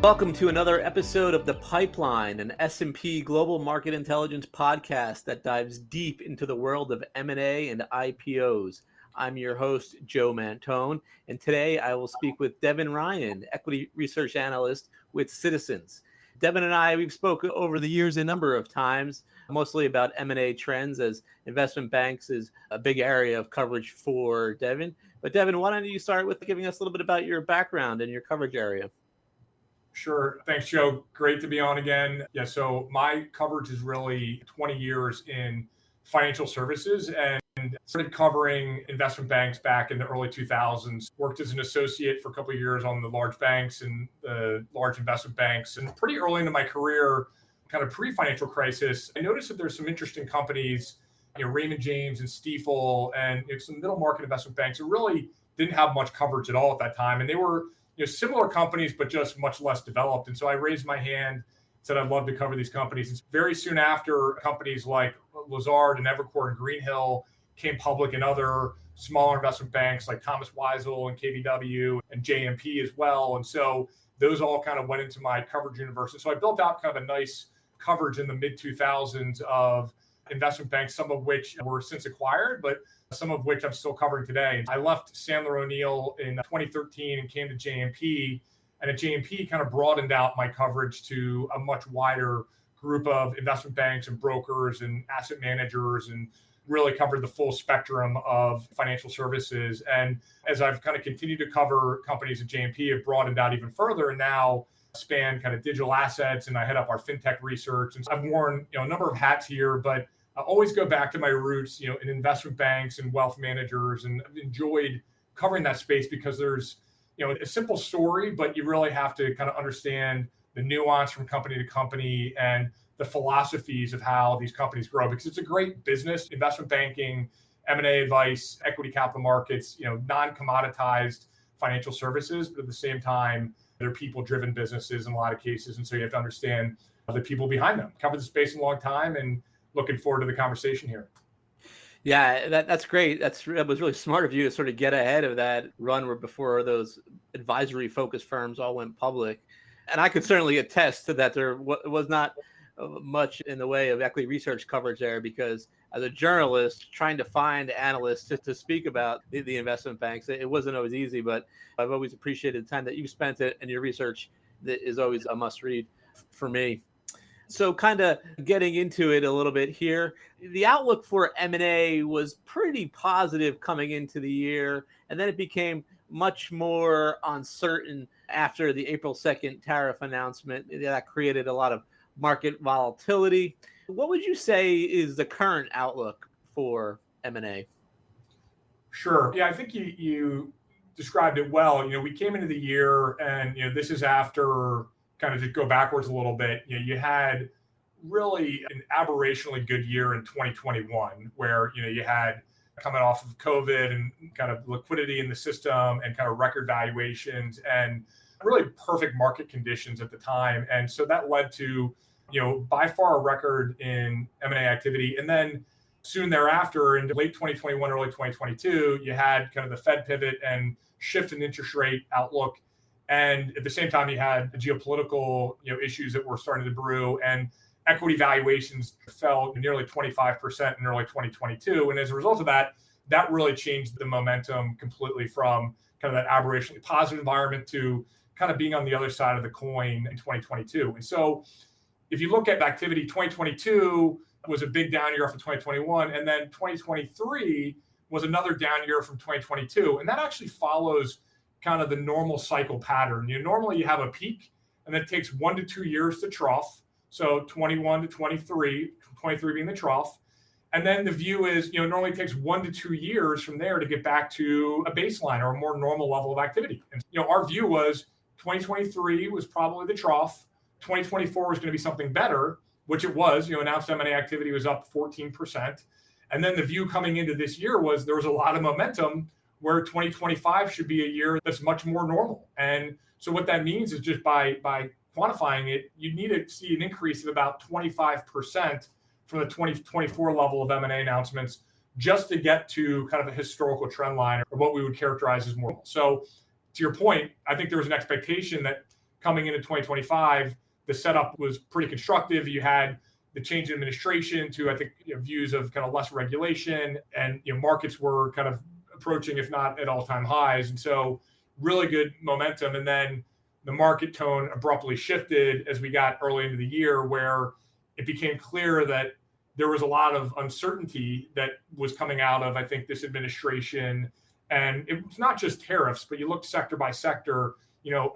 Welcome to another episode of The Pipeline, an S&P Global Market Intelligence podcast that dives deep into the world of M&A and IPOs. I'm your host, Joe Mantone, and today I will speak with Devin Ryan, equity research analyst with Citizens. Devin and I, we've spoken over the years a number of times, mostly about M&A trends, as investment banks is a big area of coverage for Devin. But Devin, why don't you start with giving us a little bit about your background and your coverage area? Sure. Thanks, Joe. Great to be on again. Yeah, so my coverage is really 20 years in financial services and started covering investment banks back in the early 2000s. Worked as an associate for a couple of years on the large banks and the large investment banks. And pretty early into my career, kind of pre-financial crisis, I noticed that there's some interesting companies, Raymond James and Stifel and some middle market investment banks that really didn't have much coverage at all at that time. And they were similar companies, but just much less developed. And so I raised my hand, said I'd love to cover these companies. And very soon after, companies like Lazard and Evercore and Greenhill came public, and other smaller investment banks like Thomas Weisel and KBW and JMP as well. And so those all kind of went into my coverage universe. And so I built out kind of a nice coverage in the mid 2000s of investment banks, some of which were since acquired, but some of which I'm still covering today. I left Sandler O'Neill in 2013 and came to JMP. And at JMP kind of broadened out my coverage to a much wider group of investment banks and brokers and asset managers, and really covered the full spectrum of financial services. And as I've kind of continued to cover companies at JMP, I've broadened out even further and now span kind of digital assets, and I head up our fintech research. And so I've worn a number of hats here, but I always go back to my roots, in investment banks and wealth managers, and I've enjoyed covering that space because there's, a simple story, but you really have to kind of understand the nuance from company to company and the philosophies of how these companies grow, because it's a great business. Investment banking, M&A advice, equity capital markets, non-commoditized financial services, but at the same time, they're people-driven businesses in a lot of cases. And so you have to understand the people behind them. Covered the space a long time and looking forward to the conversation here. Yeah, that's great. That was really smart of you to sort of get ahead of that run where before those advisory focused firms all went public. And I could certainly attest to that. There was not much in the way of equity research coverage there, because as a journalist trying to find analysts to speak about the investment banks, it wasn't always easy, but I've always appreciated the time that you spent it, and your research that is always a must read for me. So kind of getting into it a little bit here, the outlook for M&A was pretty positive coming into the year, and then it became much more uncertain after the April 2nd tariff announcement. That created a lot of market volatility. What would you say is the current outlook for M&A? Sure. Yeah, I think you described it well. We came into the year, and this is after, kind of to go backwards a little bit, you had really an aberrationally good year in 2021, where you had coming off of COVID and kind of liquidity in the system and kind of record valuations and really perfect market conditions at the time. And so that led to by far a record in M&A activity. And then soon thereafter, in late 2021, early 2022, you had kind of the Fed pivot and shift in interest rate outlook. And at the same time, you had geopolitical issues that were starting to brew, and equity valuations fell nearly 25% in early 2022. And as a result of that, that really changed the momentum completely from kind of that aberrationally positive environment to kind of being on the other side of the coin in 2022. And so if you look at activity, 2022 was a big down year from 2021, and then 2023 was another down year from 2022. And that actually follows kind of the normal cycle pattern. Normally you have a peak, and then it takes 1 to 2 years to trough. So 21 to 23 being the trough. And then the view is, it normally takes 1 to 2 years from there to get back to a baseline or a more normal level of activity. And, our view was 2023 was probably the trough. 2024 was going to be something better, which it was. Announced M&A activity was up 14%. And then the view coming into this year was there was a lot of momentum where 2025 should be a year that's much more normal. And so what that means is, just by quantifying it, you need to see an increase of about 25% from the 2024 level of M&A announcements just to get to kind of a historical trend line, or what we would characterize as more. So to your point, I think there was an expectation that coming into 2025, the setup was pretty constructive. You had the change in administration to, I think, views of kind of less regulation, and markets were kind of approaching, if not at all-time highs. And so really good momentum. And then the market tone abruptly shifted as we got early into the year, where it became clear that there was a lot of uncertainty that was coming out of, I think, this administration. And it was not just tariffs, but you look sector by sector,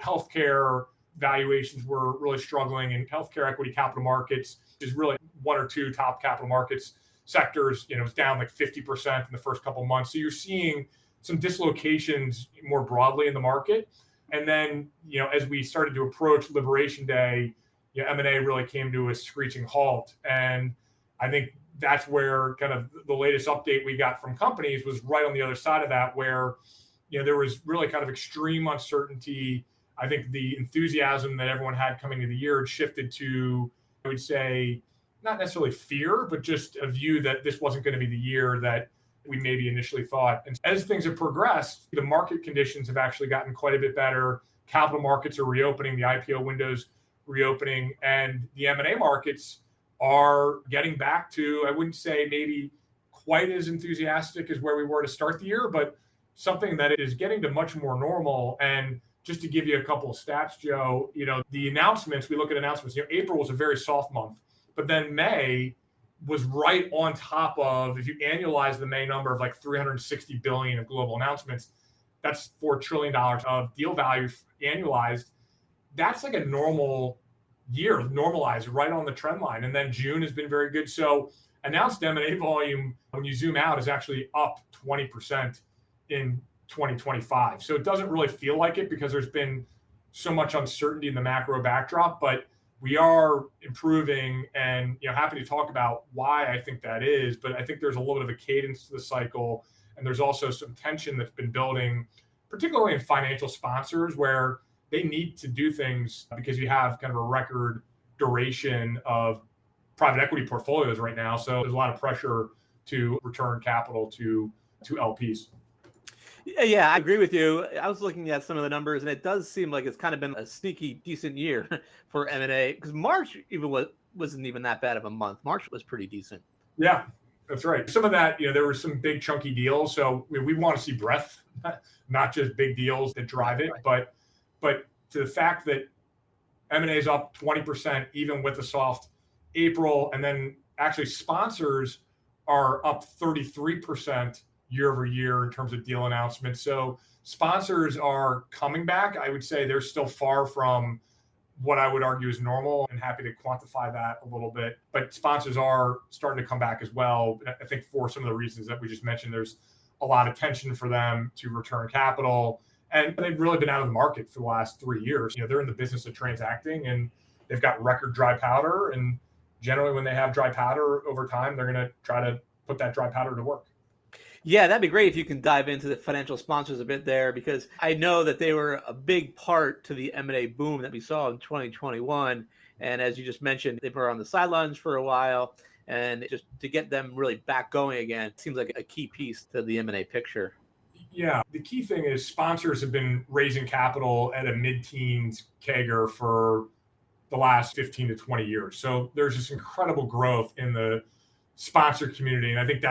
healthcare valuations were really struggling, and healthcare equity capital markets is really one or two top capital markets sectors, it's down like 50% in the first couple of months. So you're seeing some dislocations more broadly in the market. And then, as we started to approach Liberation Day, M&A really came to a screeching halt. And I think that's where kind of the latest update we got from companies was right on the other side of that, where, there was really kind of extreme uncertainty. I think the enthusiasm that everyone had coming into the year had shifted to, I would say, not necessarily fear, but just a view that this wasn't going to be the year that we maybe initially thought. And as things have progressed, the market conditions have actually gotten quite a bit better. Capital markets are reopening, the IPO windows reopening, and the M&A markets are getting back to, I wouldn't say maybe quite as enthusiastic as where we were to start the year, but something that is getting to much more normal. And just to give you a couple of stats, Joe, the announcements, we look at announcements, April was a very soft month, but then May was right on top of, if you annualize the May number of like 360 billion of global announcements, that's $4 trillion of deal value annualized. That's like a normal year, normalized right on the trend line. And then June has been very good. So announced M&A volume, when you zoom out, is actually up 20% in 2025. So it doesn't really feel like it because there's been so much uncertainty in the macro backdrop, but we are improving, and happy to talk about why I think that is. But I think there's a little bit of a cadence to the cycle, and there's also some tension that's been building, particularly in financial sponsors, where they need to do things because you have kind of a record duration of private equity portfolios right now. So there's a lot of pressure to return capital to LPs. Yeah, I agree with you. I was looking at some of the numbers, and it does seem like it's kind of been a sneaky, decent year for M&A, because March wasn't even that bad of a month. March was pretty decent. Yeah, that's right. Some of that, there were some big chunky deals. So we want to see breadth, not just big deals that drive it, right. But to the fact that M&A is up 20%, even with a soft April, and then actually sponsors are up 33% year over year in terms of deal announcements. So sponsors are coming back. I would say they're still far from what I would argue is normal, and happy to quantify that a little bit. But sponsors are starting to come back as well. I think for some of the reasons that we just mentioned, there's a lot of tension for them to return capital. And they've really been out of the market for the last 3 years. They're in the business of transacting, and they've got record dry powder. And generally when they have dry powder over time, they're going to try to put that dry powder to work. Yeah, that'd be great if you can dive into the financial sponsors a bit there, because I know that they were a big part to the M&A boom that we saw in 2021. And as you just mentioned, they were on the sidelines for a while, and just to get them really back going again seems like a key piece to the M&A picture. Yeah, the key thing is sponsors have been raising capital at a mid-teens CAGR for the last 15 to 20 years. So there's this incredible growth in the sponsor community. And I think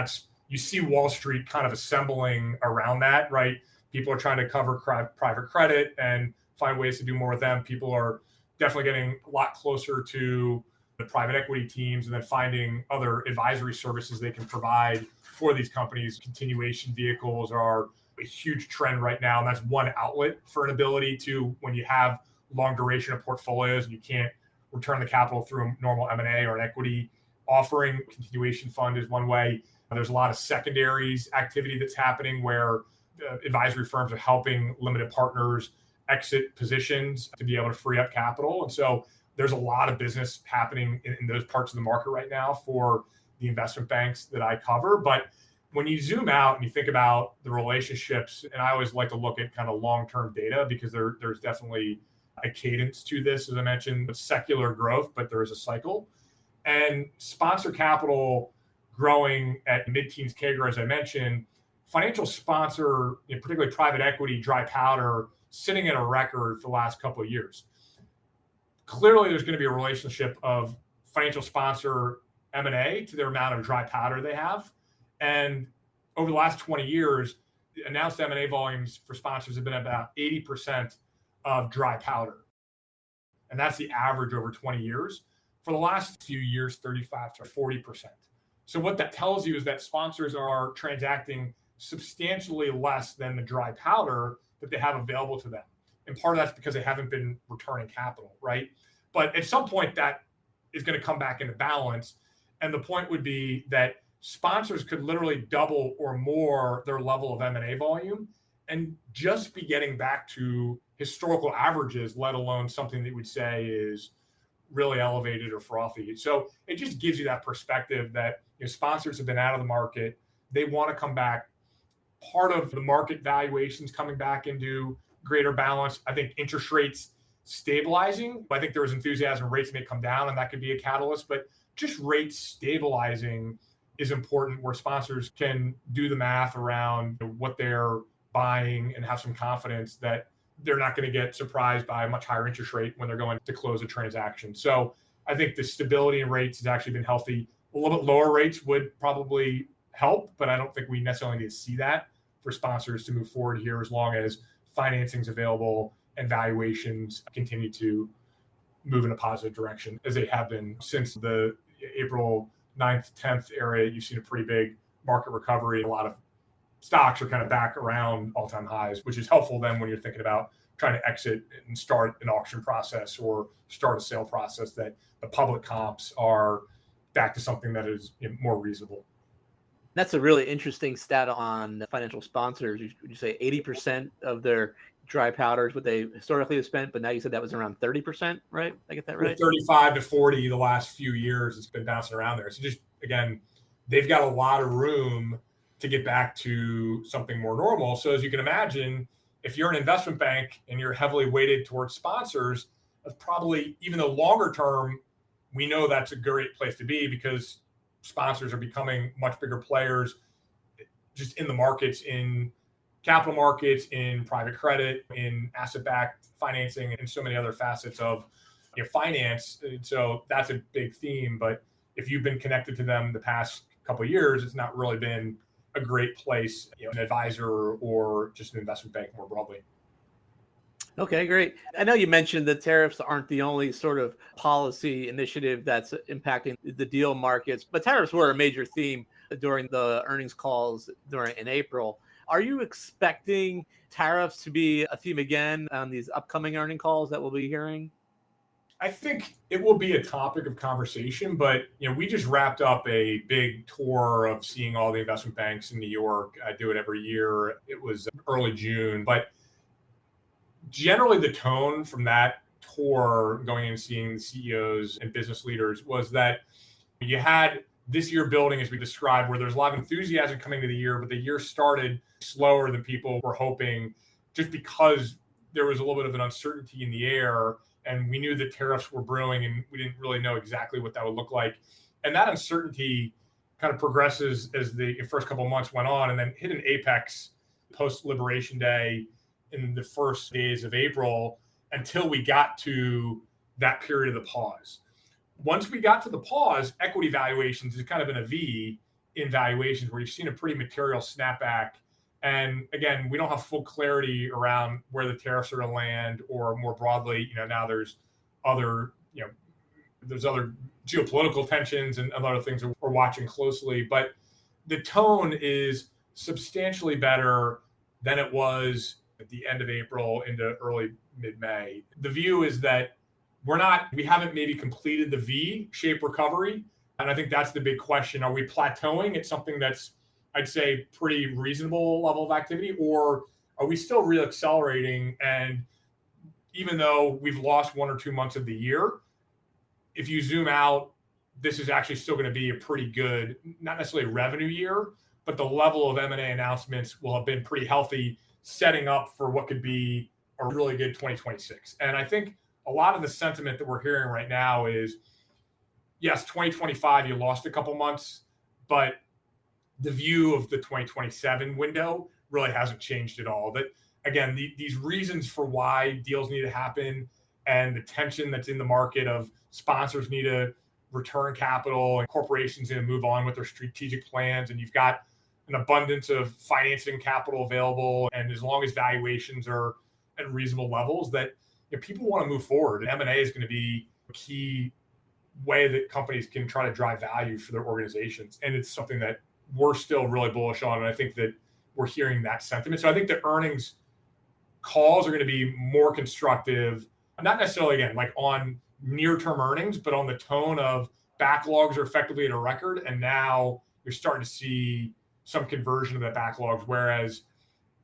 you see Wall Street kind of assembling around that, right? People are trying to cover private credit and find ways to do more with them. People are definitely getting a lot closer to the private equity teams, and then finding other advisory services they can provide for these companies. Continuation vehicles are a huge trend right now. And that's one outlet for an ability to, when you have long duration of portfolios and you can't return the capital through normal M&A or an equity offering, continuation fund is one way. There's a lot of secondaries activity that's happening where advisory firms are helping limited partners exit positions to be able to free up capital. And so there's a lot of business happening in those parts of the market right now for the investment banks that I cover. But when you zoom out and you think about the relationships, and I always like to look at kind of long-term data, because there's definitely a cadence to this, as I mentioned, secular growth, but there is a cycle. And sponsor capital growing at mid-teens CAGR, as I mentioned, financial sponsor, particularly private equity, dry powder, sitting at a record for the last couple of years. clearly there's going to be a relationship of financial sponsor M&A to their amount of dry powder they have. And over the last 20 years, announced M&A volumes for sponsors have been about 80% of dry powder. And that's the average over 20 years. For the last few years, 35 to 40%. So what that tells you is that sponsors are transacting substantially less than the dry powder that they have available to them. And part of that's because they haven't been returning capital, right? But at some point that is going to come back into balance. And the point would be that sponsors could literally double or more their level of M&A volume and just be getting back to historical averages, let alone something that would say is really elevated or frothy. So it just gives you that perspective that sponsors have been out of the market. They want to come back. Part of the market valuations coming back into greater balance. I think interest rates stabilizing. I think there was enthusiasm rates may come down, and that could be a catalyst. But just rates stabilizing is important, where sponsors can do the math around what they're buying and have some confidence that they're not going to get surprised by a much higher interest rate when they're going to close a transaction. So I think the stability in rates has actually been healthy. A little bit lower rates would probably help, but I don't think we necessarily need to see that for sponsors to move forward here, as long as financing's available and valuations continue to move in a positive direction, as they have been since the April 9th, 10th area. You've seen a pretty big market recovery. A lot of stocks are kind of back around all-time highs, which is helpful then when you're thinking about trying to exit and start an auction process or start a sale process, that the public comps are back to something that is more reasonable. That's a really interesting stat on financial sponsors. Would you say 80% of their dry powder is what they historically have spent, but now you said that was around 30%, right? I get that right? 35 to 40 the last few years. It's been bouncing around there. So just, again, they've got a lot of room to get back to something more normal. So as you can imagine, if you're an investment bank and you're heavily weighted towards sponsors, that's probably, even though longer term, we know that's a great place to be, because sponsors are becoming much bigger players just in the markets, in capital markets, in private credit, in asset-backed financing, and so many other facets of finance. And so that's a big theme. But if you've been connected to them the past couple of years, it's not really been a great place, an advisor or just an investment bank more broadly. Okay, great. I know you mentioned that tariffs aren't the only sort of policy initiative that's impacting the deal markets, but tariffs were a major theme during the earnings calls in April. Are you expecting tariffs to be a theme again on these upcoming earning calls that we'll be hearing? I think it will be a topic of conversation, but we just wrapped up a big tour of seeing all the investment banks in New York. I do it every year. It was early June, but generally the tone from that tour, going in and seeing the CEOs and business leaders, was that you had this year building, as we described, where there's a lot of enthusiasm coming to the year, but the year started slower than people were hoping, just because there was a little bit of an uncertainty in the air. And we knew that tariffs were brewing, and we didn't really know exactly what that would look like. And that uncertainty kind of progresses as the first couple of months went on, and then hit an apex post-Liberation Day in the first days of April, until we got to that period of the pause. Once we got to the pause, equity valuations has kind of been a V in valuations, where you've seen a pretty material snapback. And again, we don't have full clarity around where the tariffs are going to land, or more broadly, now there's other geopolitical tensions and other things that we're watching closely. But the tone is substantially better than it was at the end of April into early mid-May. The view is that we haven't maybe completed the V-shaped recovery. And I think that's the big question. Are we plateauing at something that's, I'd say, pretty reasonable level of activity, or are we still re-accelerating? And even though we've lost 1 or 2 months of the year, if you zoom out, this is actually still going to be a pretty good, not necessarily revenue year, but the level of M&A announcements will have been pretty healthy, setting up for what could be a really good 2026. And I think a lot of the sentiment that we're hearing right now is, yes, 2025, you lost a couple months, but the view of the 2027 window really hasn't changed at all. That, again, these reasons for why deals need to happen and the tension that's in the market of sponsors need to return capital and corporations need to move on with their strategic plans. And you've got an abundance of financing capital available. And as long as valuations are at reasonable levels, that people want to move forward. And M&A is going to be a key way that companies can try to drive value for their organizations. And it's something that we're still really bullish on. And I think that we're hearing that sentiment. So I think the earnings calls are going to be more constructive, not necessarily, again, like on near-term earnings, but on the tone of backlogs are effectively at a record. And now you're starting to see some conversion of that backlogs. Whereas,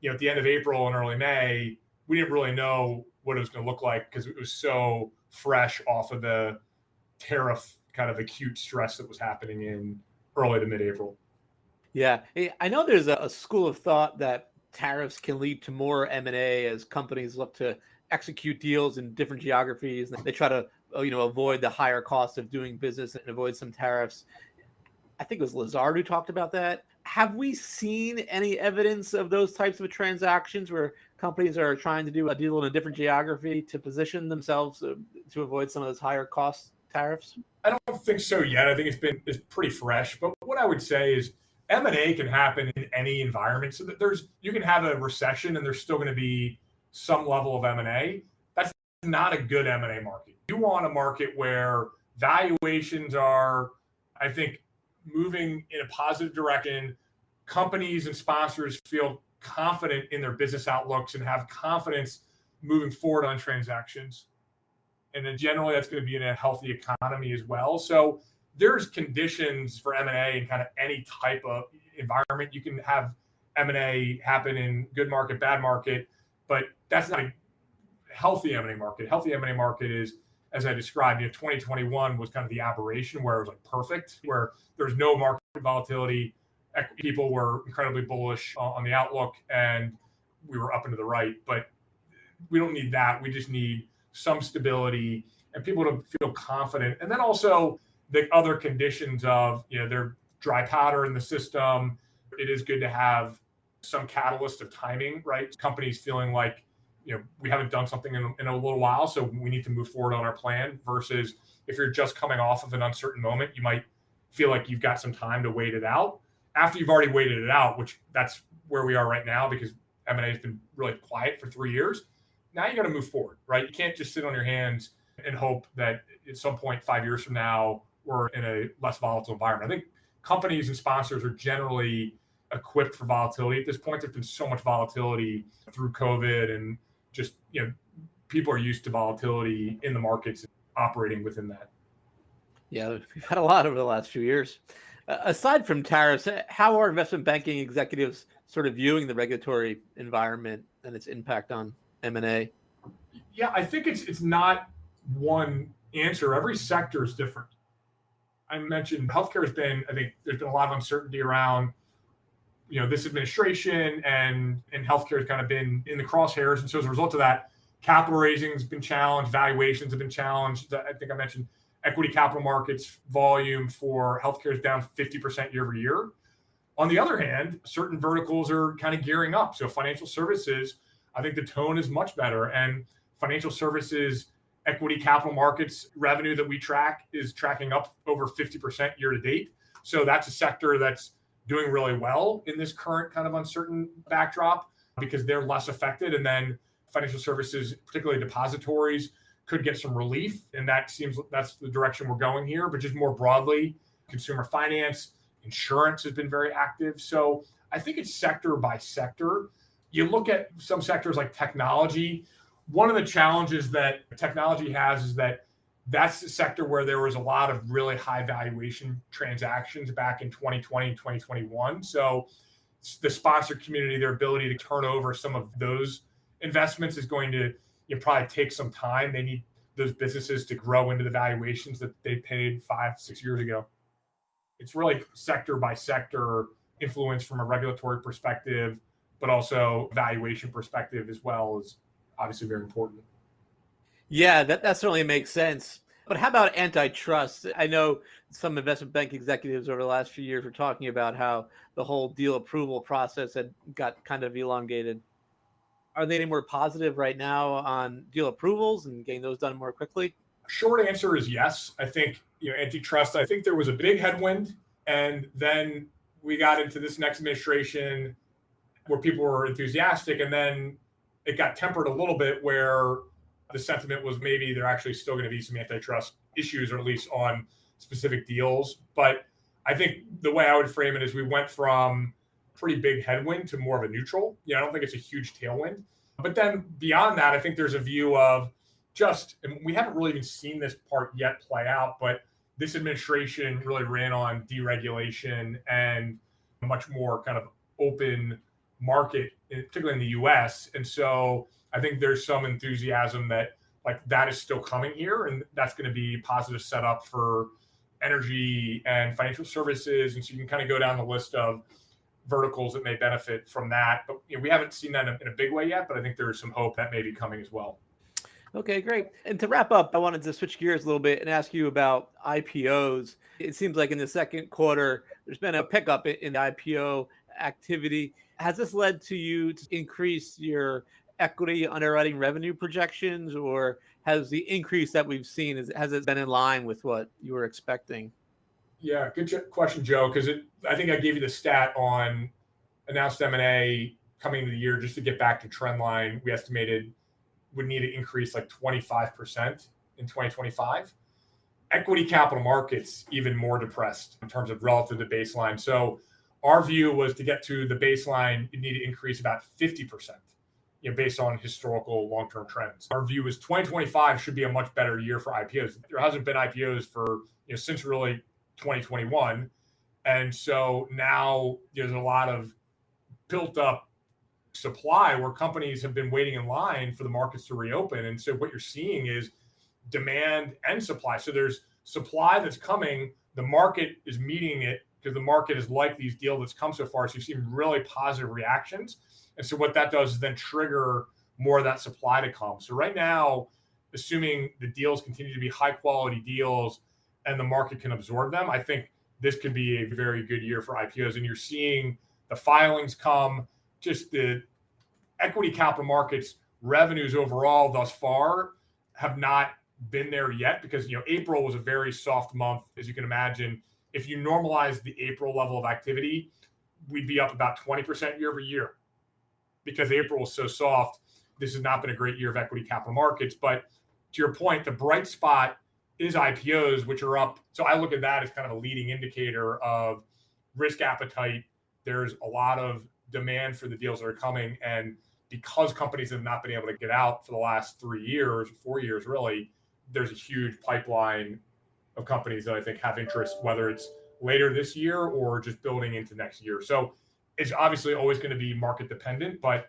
at the end of April and early May, we didn't really know what it was going to look like because it was so fresh off of the tariff kind of acute stress that was happening in early to mid-April. Yeah, I know there's a school of thought that tariffs can lead to more M&A as companies look to execute deals in different geographies. They try to, avoid the higher cost of doing business and avoid some tariffs. I think it was Lazard who talked about that. Have we seen any evidence of those types of transactions where companies are trying to do a deal in a different geography to position themselves to avoid some of those higher cost tariffs? I don't think so yet. I think it's pretty fresh. But what I would say is M&A can happen in any environment. So that you can have a recession and there's still going to be some level of M&A. That's not a good M&A market. You want a market where valuations are, I think, moving in a positive direction. Companies and sponsors feel confident in their business outlooks and have confidence moving forward on transactions. And then generally that's going to be in a healthy economy as well. So there's conditions for M&A in kind of any type of environment. You can have M&A happen in good market, bad market, but that's not a healthy M&A market. Healthy M&A market is, as I described, 2021 was kind of the aberration where it was like perfect, where there's no market volatility. People were incredibly bullish on the outlook and we were up and to the right, but we don't need that. We just need some stability and people to feel confident. And then also the other conditions of, their dry powder in the system. It is good to have some catalyst of timing, right? Companies feeling like, we haven't done something in a little while, so we need to move forward on our plan versus if you're just coming off of an uncertain moment, you might feel like you've got some time to wait it out. After you've already waited it out, which that's where we are right now because M&A has been really quiet for 3 years. Now you got to move forward, right? You can't just sit on your hands and hope that at some point 5 years from now, we're in a less volatile environment. I think companies and sponsors are generally equipped for volatility at this point. There's been so much volatility through COVID and just, people are used to volatility in the markets and operating within that. Yeah, we've had a lot over the last few years. Aside from tariffs, how are investment banking executives sort of viewing the regulatory environment and its impact on M&A? Yeah, I think it's not one answer. Every sector is different. I mentioned healthcare I think there's been a lot of uncertainty around, this administration and healthcare has kind of been in the crosshairs. And so as a result of that, capital raising has been challenged, valuations have been challenged. I think I mentioned equity capital markets volume for healthcare is down 50% year over year. On the other hand, certain verticals are kind of gearing up. So financial services, I think the tone is much better. And financial services, equity capital markets revenue that we track is tracking up over 50% year to date. So that's a sector that's doing really well in this current kind of uncertain backdrop because they're less affected. And then financial services, particularly depositories, could get some relief. And that's the direction we're going here. But just more broadly, consumer finance, insurance has been very active. So I think it's sector by sector. You look at some sectors like technology. One of the challenges that technology has is that that's the sector where there was a lot of really high valuation transactions back in 2020 and 2021. So the sponsor community, their ability to turn over some of those investments is going to probably take some time. They need those businesses to grow into the valuations that they paid 5-6 years ago. It's really sector by sector influence from a regulatory perspective, but also valuation perspective as well is obviously very important. Yeah, that certainly makes sense. But how about antitrust? I know some investment bank executives over the last few years were talking about how the whole deal approval process had got kind of elongated. Are they any more positive right now on deal approvals and getting those done more quickly? Short answer is yes. I think, antitrust, I think there was a big headwind. And then we got into this next administration where people were enthusiastic. And then it got tempered a little bit where the sentiment was maybe there actually still going to be some antitrust issues, or at least on specific deals. But I think the way I would frame it is we went from pretty big headwind to more of a neutral. I don't think it's a huge tailwind. But then beyond that, I think there's a view of and we haven't really even seen this part yet play out, but this administration really ran on deregulation and a much more kind of open market, particularly in the US. And so I think there's some enthusiasm that that is still coming here, and that's going to be a positive setup for energy and financial services. And so you can kind of go down the list of verticals that may benefit from that. But we haven't seen that in a big way yet, but I think there's some hope that may be coming as well. Okay, great. And to wrap up, I wanted to switch gears a little bit and ask you about IPOs. It seems like in the second quarter, there's been a pickup in the IPO activity. Has this led to you to increase your equity underwriting revenue projections, or has the increase that we've seen, has it been in line with what you were expecting? Yeah, good question, Joe, because I think I gave you the stat on announced M&A coming into the year. Just to get back to trend line, we estimated would need to increase like 25% in 2025. Equity capital markets even more depressed in terms of relative to baseline. So our view was to get to the baseline, you need to increase about 50%, based on historical long-term trends. Our view is 2025 should be a much better year for IPOs. There hasn't been IPOs for since really 2021. And so now there's a lot of built up supply where companies have been waiting in line for the markets to reopen. And so what you're seeing is demand and supply. So there's supply that's coming, the market is meeting it because the market is like these deals that's come so far. So you've seen really positive reactions. And so what that does is then trigger more of that supply to come. So right now, assuming the deals continue to be high quality deals and the market can absorb them, I think this could be a very good year for IPOs. And you're seeing the filings come, just the equity capital markets revenues overall thus far have not been there yet because, April was a very soft month, as you can imagine. If you normalize the April level of activity, we'd be up about 20% year over year because April was so soft. This has not been a great year of equity capital markets. But to your point, the bright spot is IPOs, which are up. So I look at that as kind of a leading indicator of risk appetite. There's a lot of demand for the deals that are coming. And because companies have not been able to get out for the last 3 years, 4 years, really, there's a huge pipeline of companies that I think have interest, whether it's later this year or just building into next year. So it's obviously always going to be market dependent, but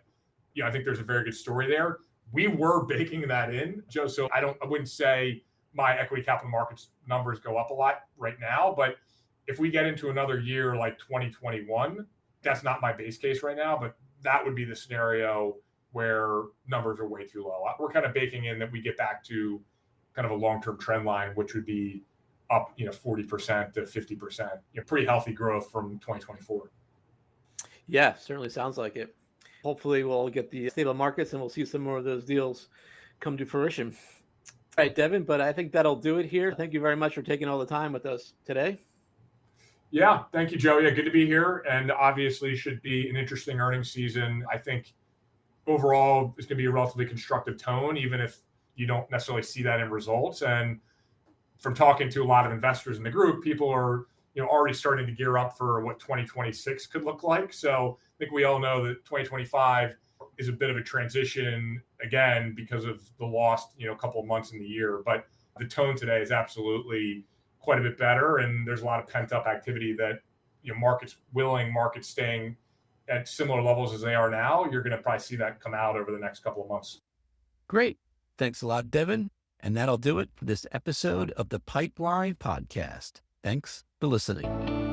I think there's a very good story there. We were baking that in, Joe. So I wouldn't say my equity capital markets numbers go up a lot right now, but if we get into another year like 2021, that's not my base case right now, but that would be the scenario where numbers are way too low. We're kind of baking in that we get back to kind of a long-term trend line, which would be up, 40% to 50%, pretty healthy growth from 2024. Yeah, certainly sounds like it. Hopefully we'll get the stable markets and we'll see some more of those deals come to fruition. All right, Devin, but I think that'll do it here. Thank you very much for taking all the time with us today. Yeah, thank you, Joe. Yeah, good to be here. And obviously should be an interesting earnings season. I think overall it's going to be a relatively constructive tone, even if you don't necessarily see that in results. And from talking to a lot of investors in the group, people are already starting to gear up for what 2026 could look like. So I think we all know that 2025 is a bit of a transition again because of the lost couple of months in the year. But the tone today is absolutely quite a bit better, and there's a lot of pent up activity that markets staying at similar levels as they are now. You're going to probably see that come out over the next couple of months. Great. Thanks a lot, Devin. And that'll do it for this episode of the Pipeline Podcast. Thanks for listening.